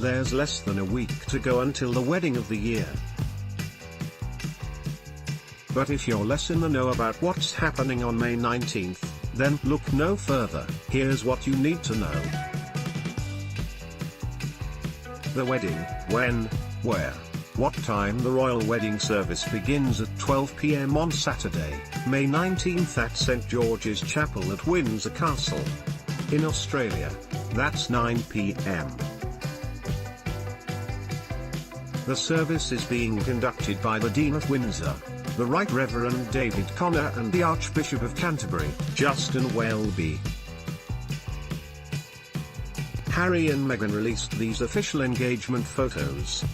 There's less than a week to go until the wedding of the year. But if you're less in the know about what's happening on May 19th, then look no further. Here's what you need to know. The wedding, when, where, what time. The royal wedding service begins at 12 p.m. on Saturday, May 19th at St George's Chapel at Windsor Castle. In Australia, that's 9 p.m. The service is being conducted by the Dean of Windsor, the Right Reverend David Connor, and the Archbishop of Canterbury, Justin Welby. Harry and Meghan released these official engagement photos.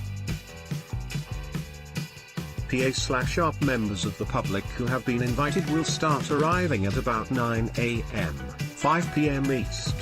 PA/UP members of the public who have been invited will start arriving at about 9 a.m., 5 p.m. East.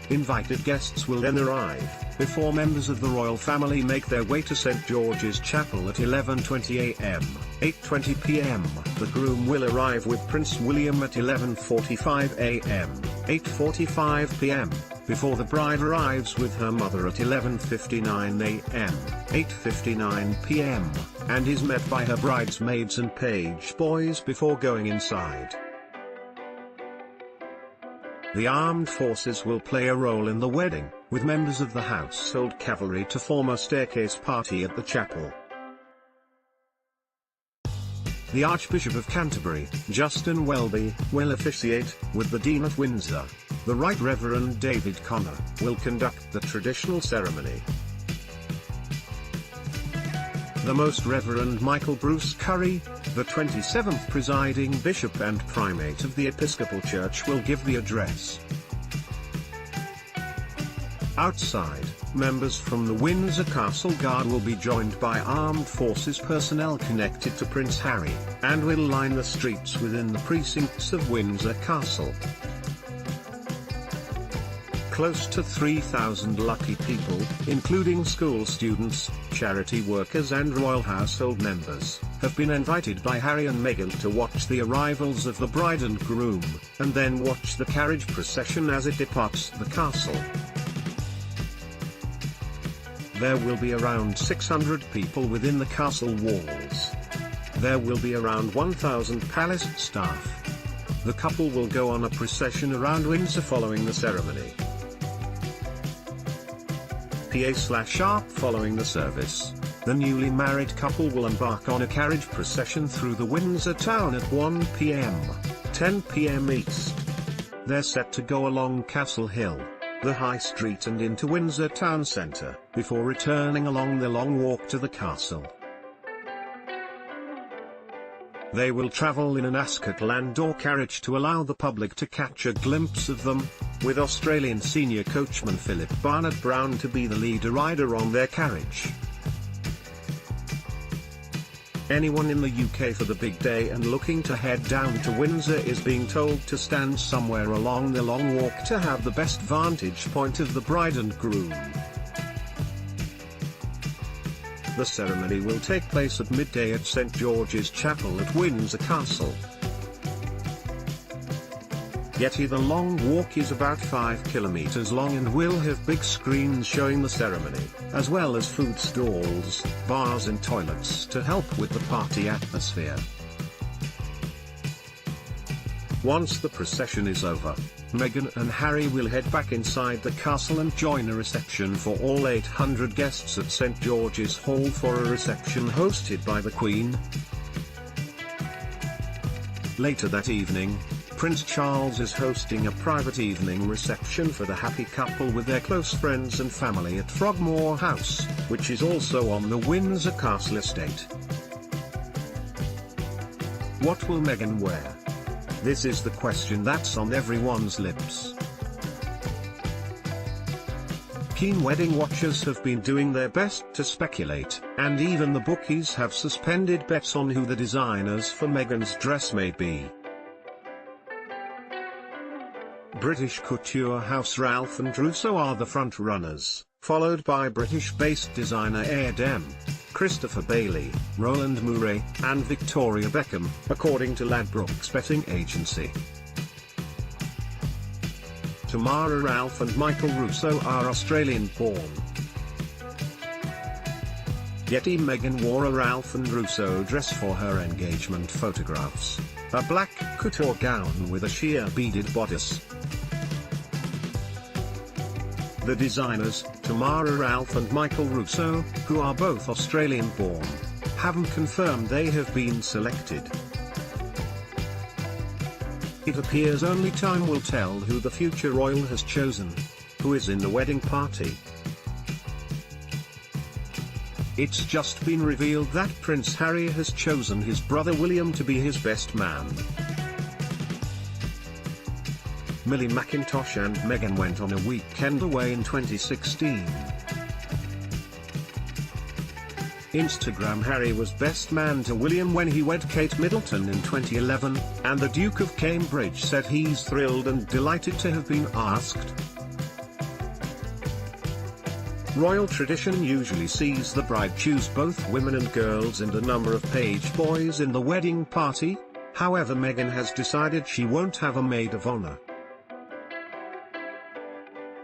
Invited guests will then arrive, before members of the royal family make their way to St George's Chapel at 11:20 a.m., 8:20 p.m. The groom will arrive with Prince William at 11:45 a.m., 8:45 p.m., before the bride arrives with her mother at 11:59 a.m., 8:59 p.m., and is met by her bridesmaids and page boys before going inside. The armed forces will play a role in the wedding, with members of the household cavalry to form a staircase party at the chapel. The Archbishop of Canterbury, Justin Welby, will officiate, with the Dean of Windsor, the Right Reverend David Connor, will conduct the traditional ceremony. The Most Reverend Michael Bruce Curry, the 27th presiding bishop and primate of the Episcopal Church, will give the address. Outside, members from the Windsor Castle Guard will be joined by armed forces personnel connected to Prince Harry, and will line the streets within the precincts of Windsor Castle. Close to 3,000 lucky people, including school students, charity workers and royal household members, have been invited by Harry and Meghan to watch the arrivals of the bride and groom, and then watch the carriage procession as it departs the castle. There will be around 600 people within the castle walls. There will be around 1,000 palace staff. The couple will go on a procession around Windsor following the ceremony. PA/UP following the service, the newly married couple will embark on a carriage procession through the Windsor town at 1 p.m., 10 p.m. East. They're set to go along Castle Hill, the High Street and into Windsor town centre, before returning along the long walk to the castle. They will travel in an Ascot Landau carriage to allow the public to catch a glimpse of them, with Australian senior coachman Philip Barnett-Brown to be the leader rider on their carriage. Anyone in the UK for the big day and looking to head down to Windsor is being told to stand somewhere along the long walk to have the best vantage point of the bride and groom. The ceremony will take place at midday at St George's Chapel at Windsor Castle. Yeti the long walk is about 5 kilometers long and will have big screens showing the ceremony, as well as food stalls, bars and toilets to help with the party atmosphere. Once the procession is over, Meghan and Harry will head back inside the castle and join a reception for all 800 guests at St George's Hall for a reception hosted by the Queen. Later that evening, Prince Charles is hosting a private evening reception for the happy couple with their close friends and family at Frogmore House, which is also on the Windsor Castle estate. What will Meghan wear? This is the question that's on everyone's lips. Keen wedding watchers have been doing their best to speculate, and even the bookies have suspended bets on who the designers for Meghan's dress may be. British couture house Ralph and Russo are the front-runners, followed by British-based designer Erdem, Christopher Bailey, Roland Mouret, and Victoria Beckham, according to Ladbrokes betting agency. Tamara Ralph and Michael Russo are Australian-born. Getty. Meghan wore a Ralph and Russo dress for her engagement photographs, a black couture gown with a sheer beaded bodice. The designers, Tamara Ralph and Michael Russo, who are both Australian-born, haven't confirmed they have been selected. It appears only time will tell who the future royal has chosen, who is in the wedding party. It's just been revealed that Prince Harry has chosen his brother William to be his best man. Millie Mackintosh and Meghan went on a weekend away in 2016. Instagram. Harry was best man to William when he wed Kate Middleton in 2011, and the Duke of Cambridge said he's thrilled and delighted to have been asked. Royal tradition usually sees the bride choose both women and girls and a number of page boys in the wedding party. However, Meghan has decided she won't have a maid of honor.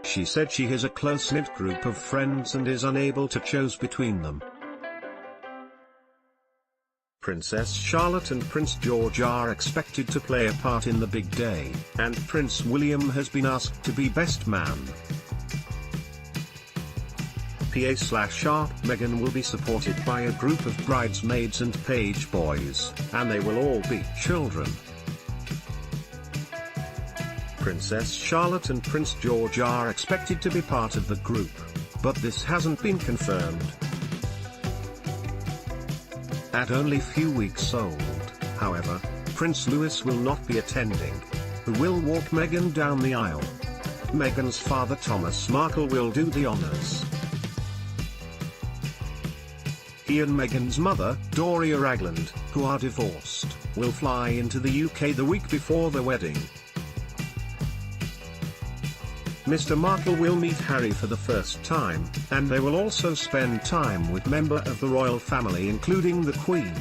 She said she has a close-knit group of friends and is unable to choose between them. Princess Charlotte and Prince George are expected to play a part in the big day, and Prince William has been asked to be best man. PA/Sharp. Meghan will be supported by a group of bridesmaids and page boys, and they will all be children. Princess Charlotte and Prince George are expected to be part of the group, but this hasn't been confirmed. At only few weeks old, however, Prince Louis will not be attending, who will walk Meghan down the aisle. Meghan's father Thomas Markle will do the honors. He and Meghan's mother, Doria Ragland, who are divorced, will fly into the UK the week before the wedding. Mr. Markle will meet Harry for the first time, and they will also spend time with members of the royal family including the Queen.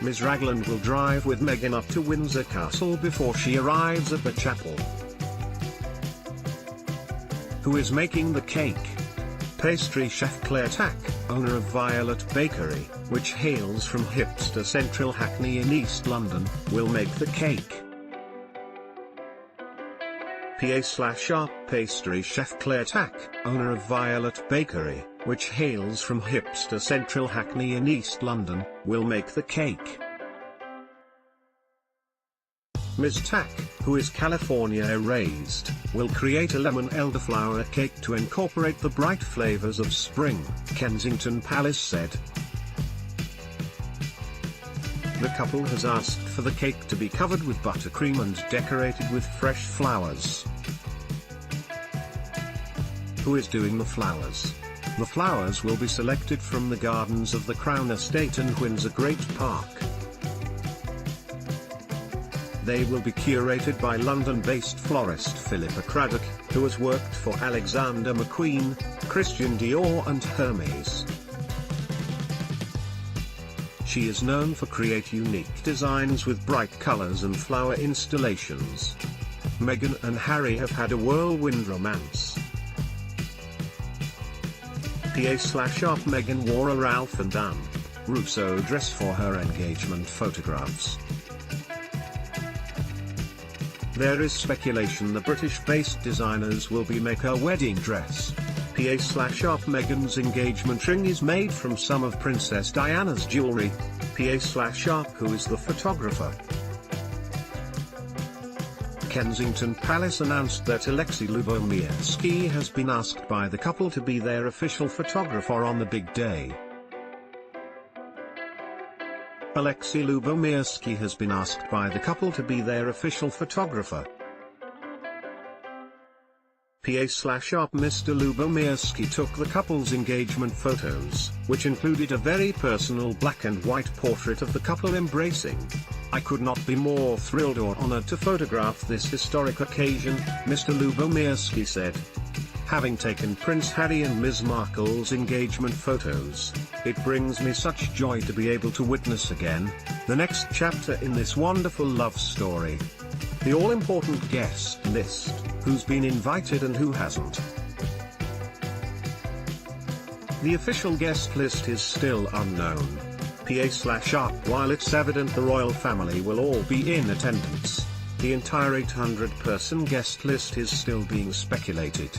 Ms. Ragland will drive with Meghan up to Windsor Castle before she arrives at the chapel. Who is making the cake? Pastry chef Claire Tack, owner of Violet Bakery, which hails from hipster Central Hackney in East London, will make the cake. PA/Sharp. Pastry chef Claire Tack, owner of Violet Bakery, which hails from hipster Central Hackney in East London, will make the cake. Ms. Tack, who is California-raised, will create a lemon elderflower cake to incorporate the bright flavors of spring, Kensington Palace said. The couple has asked for the cake to be covered with buttercream and decorated with fresh flowers. Who is doing the flowers? The flowers will be selected from the gardens of the Crown Estate and Windsor Great Park. They will be curated by London-based florist Philippa Craddock, who has worked for Alexander McQueen, Christian Dior and Hermes. She is known for create unique designs with bright colors and flower installations. Meghan and Harry have had a whirlwind romance. PA/Sharp. Meghan wore a Ralph and Anne Russo dress for her engagement photographs. There is speculation the British-based designers will be make her wedding dress. PA/Sharp. Meghan's engagement ring is made from some of Princess Diana's jewelry. PA/Sharp. Who is the photographer? Kensington Palace announced that Alexei Lubomirski has been asked by the couple to be their official photographer on the big day. Alexei Lubomirski has been asked by the couple to be their official photographer. PA/Sharp. Mr. Lubomirski took the couple's engagement photos, which included a very personal black and white portrait of the couple embracing. "I could not be more thrilled or honored to photograph this historic occasion," Mr. Lubomirski said. "Having taken Prince Harry and Ms. Markle's engagement photos, it brings me such joy to be able to witness again the next chapter in this wonderful love story. The all-important guest list, who's been invited and who hasn't. The official guest list is still unknown. PA/up. While it's evident the royal family will all be in attendance, the entire 800-person guest list is still being speculated.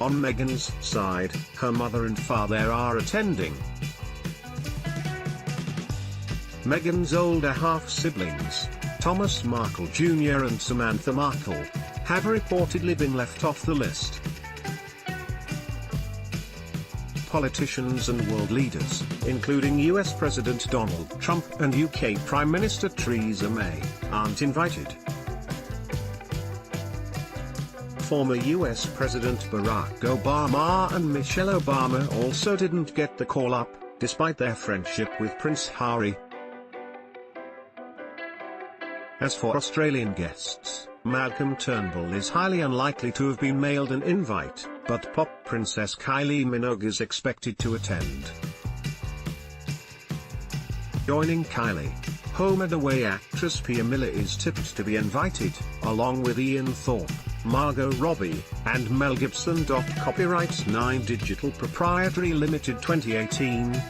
On Meghan's side, her mother and father are attending. Meghan's older half-siblings, Thomas Markle Jr. and Samantha Markle, have reportedly been left off the list. Politicians and world leaders, including US President Donald Trump and UK Prime Minister Theresa May, aren't invited. Former US President Barack Obama and Michelle Obama also didn't get the call up, despite their friendship with Prince Harry. As for Australian guests, Malcolm Turnbull is highly unlikely to have been mailed an invite, but pop princess Kylie Minogue is expected to attend. Joining Kylie, home and away actress Pia Miller is tipped to be invited, along with Ian Thorpe, Margot Robbie, and Mel Gibson. Copyright 9 Digital Proprietary Limited 2018.